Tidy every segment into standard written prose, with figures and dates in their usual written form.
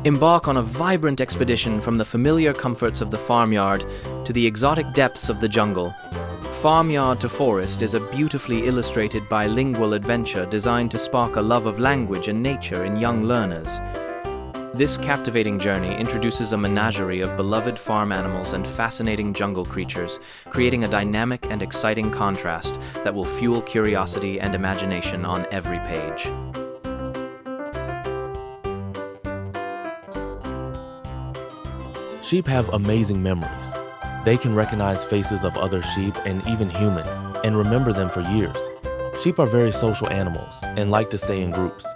Embark on a vibrant expedition from the familiar comforts of the farmyard to the exotic depths of the jungle. Farmyard to Forest is a beautifully illustrated bilingual adventure designed to spark a love of language and nature in young learners. This captivating journey introduces a menagerie of beloved farm animals and fascinating jungle creatures, creating a dynamic and exciting contrast that will fuel curiosity and imagination on every page. Sheep have amazing memories. They can recognize faces of other sheep and even humans and remember them for years. Sheep are very social animals and like to stay in groups.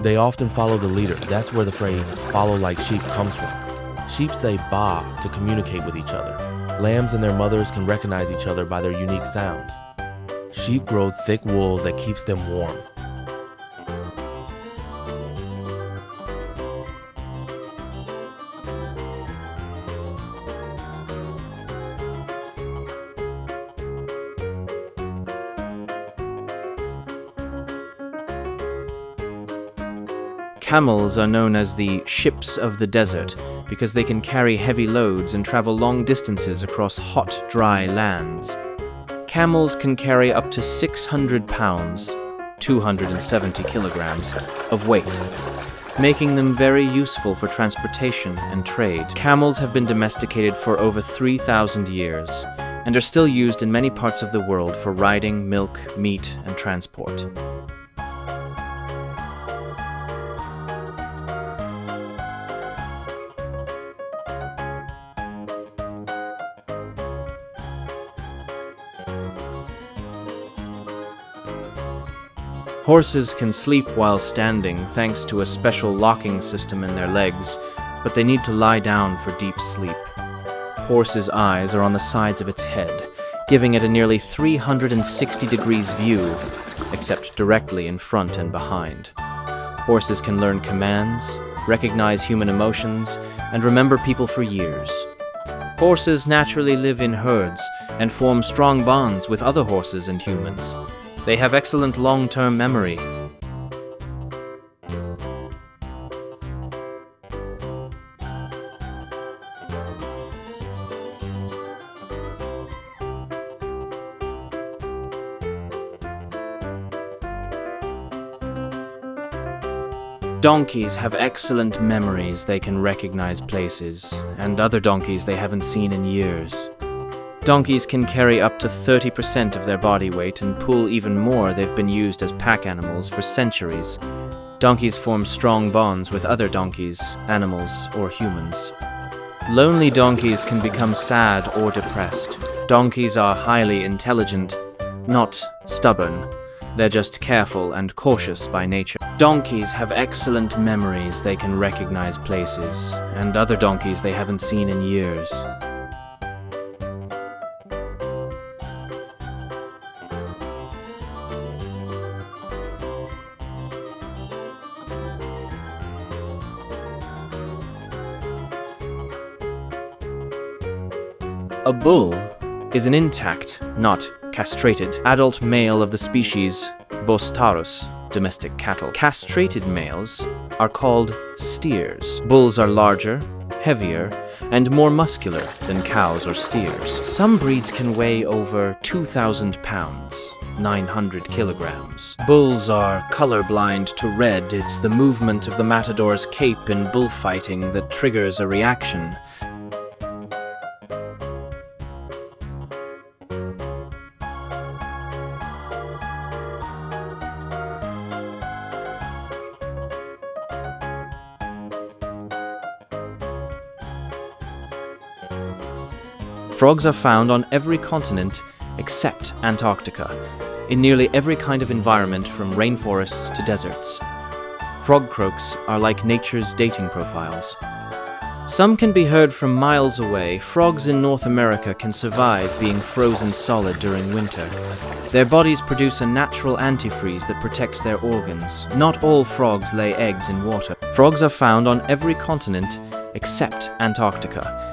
They often follow the leader. That's where the phrase "follow like sheep" comes from. Sheep say "ba" to communicate with each other. Lambs and their mothers can recognize each other by their unique sounds. Sheep grow thick wool that keeps them warm. Camels are known as the ships of the desert because they can carry heavy loads and travel long distances across hot, dry lands. Camels can carry up to 600 pounds, 270 kilograms, of weight, making them very useful for transportation and trade. Camels have been domesticated for over 3,000 years and are still used in many parts of the world for riding, milk, meat, and transport. Horses can sleep while standing thanks to a special locking system in their legs, but they need to lie down for deep sleep. Horse's eyes are on the sides of its head, giving it a nearly 360 degrees view, except directly in front and behind. Horses can learn commands, recognize human emotions, and remember people for years. Horses naturally live in herds and form strong bonds with other horses and humans. They have excellent long-term memory. Donkeys have excellent memories. They can recognize places, and other donkeys they haven't seen in years. Donkeys can carry up to 30% of their body weight and pull even more. They've been used as pack animals for centuries. Donkeys form strong bonds with other donkeys, animals, or humans. Lonely donkeys can become sad or depressed. Donkeys are highly intelligent, not stubborn. They're just careful and cautious by nature. Donkeys have excellent memories. They can recognize places, and other donkeys they haven't seen in years. A bull is an intact, not castrated, adult male of the species Bos taurus, domestic cattle. Castrated males are called steers. Bulls are larger, heavier, and more muscular than cows or steers. Some breeds can weigh over 2,000 pounds, 900 kilograms. Bulls are colorblind to red. It's the movement of the matador's cape in bullfighting that triggers a reaction. Frogs are found on every continent except Antarctica, in nearly every kind of environment from rainforests to deserts. Frog croaks are like nature's dating profiles. Some can be heard from miles away. Frogs in North America can survive being frozen solid during winter. Their bodies produce a natural antifreeze that protects their organs. Not all frogs lay eggs in water. Frogs are found on every continent except Antarctica.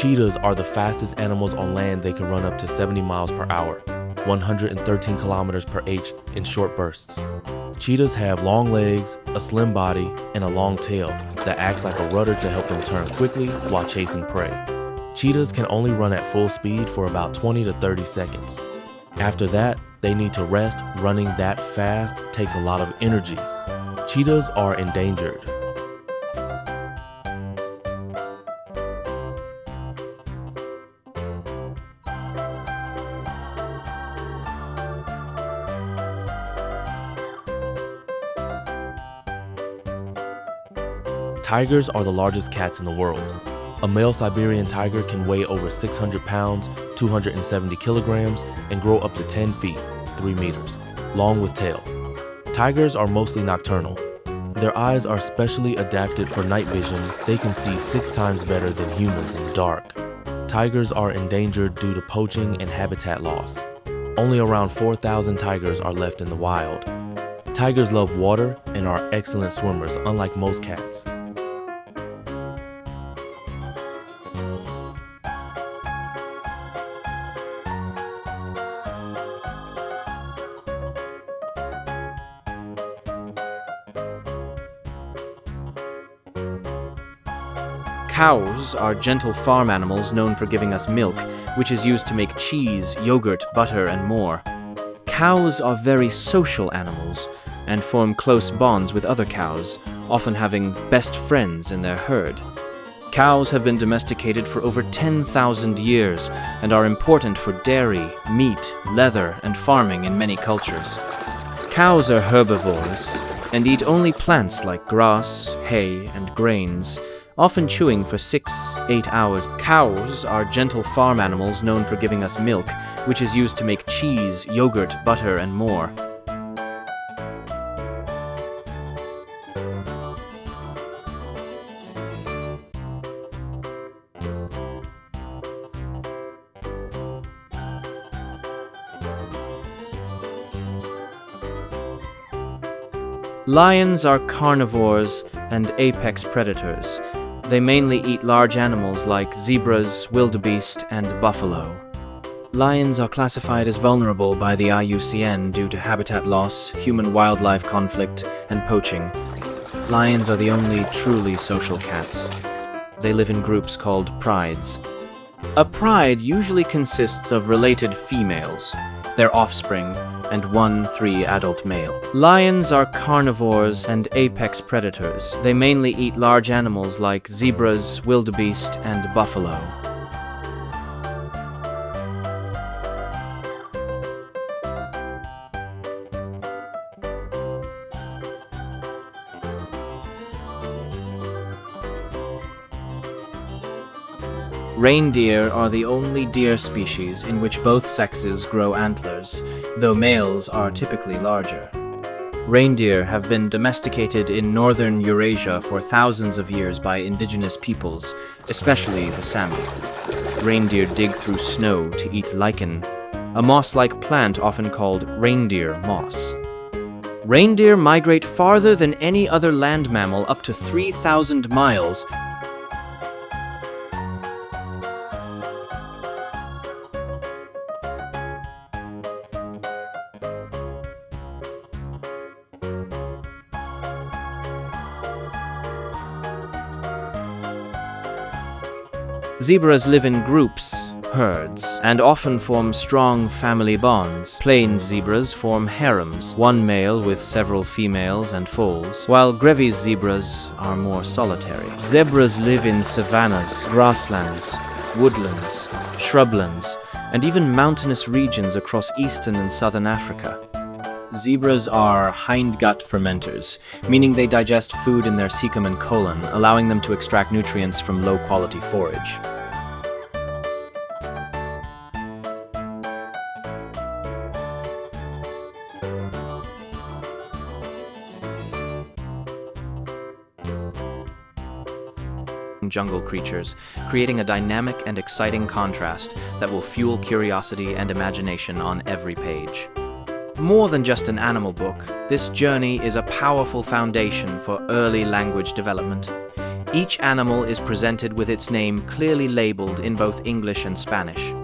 Cheetahs are the fastest animals on land. They can run up to 70 miles per hour, 113 kilometers per h in short bursts. Cheetahs have long legs, a slim body, and a long tail that acts like a rudder to help them turn quickly while chasing prey. Cheetahs can only run at full speed for about 20 to 30 seconds. After that, they need to rest. Running that fast takes a lot of energy. Cheetahs are endangered. Tigers are the largest cats in the world. A male Siberian tiger can weigh over 600 pounds, 270 kilograms, and grow up to 10 feet, 3 meters, long with tail. Tigers are mostly nocturnal. Their eyes are specially adapted for night vision. They can see 6 times better than humans in the dark. Tigers are endangered due to poaching and habitat loss. Only around 4,000 tigers are left in the wild. Tigers love water and are excellent swimmers, unlike most cats. Cows are gentle farm animals known for giving us milk, which is used to make cheese, yogurt, butter, and more. Cows are very social animals and form close bonds with other cows, often having best friends in their herd. Cows have been domesticated for over 10,000 years and are important for dairy, meat, leather, and farming in many cultures. Cows are herbivores and eat only plants like grass, hay, and grains, often chewing for 6-8 hours. Cows are gentle farm animals known for giving us milk, which is used to make cheese, yogurt, butter, and more. Lions are carnivores and apex predators. They mainly eat large animals like zebras, wildebeest, and buffalo. Lions are classified as vulnerable by the IUCN due to habitat loss, human-wildlife conflict, and poaching. Lions are the only truly social cats. They live in groups called prides. A pride usually consists of related females, their offspring, and 1-3 adult male. Lions are carnivores and apex predators. They mainly eat large animals like zebras, wildebeest, and buffalo. Reindeer are the only deer species in which both sexes grow antlers, though males are typically larger. Reindeer have been domesticated in northern Eurasia for thousands of years by indigenous peoples, especially the Sami. Reindeer dig through snow to eat lichen, a moss-like plant often called reindeer moss. Reindeer migrate farther than any other land mammal, up to 3,000 miles, Zebras live in groups, herds, and often form strong family bonds. Plains zebras form harems, one male with several females and foals, while Grevy's zebras are more solitary. Zebras live in savannas, grasslands, woodlands, shrublands, and even mountainous regions across eastern and southern Africa. Zebras are hindgut fermenters, meaning they digest food in their cecum and colon, allowing them to extract nutrients from low-quality forage. Jungle creatures, creating a dynamic and exciting contrast that will fuel curiosity and imagination on every page. More than just an animal book, this journey is a powerful foundation for early language development. Each animal is presented with its name clearly labeled in both English and Spanish.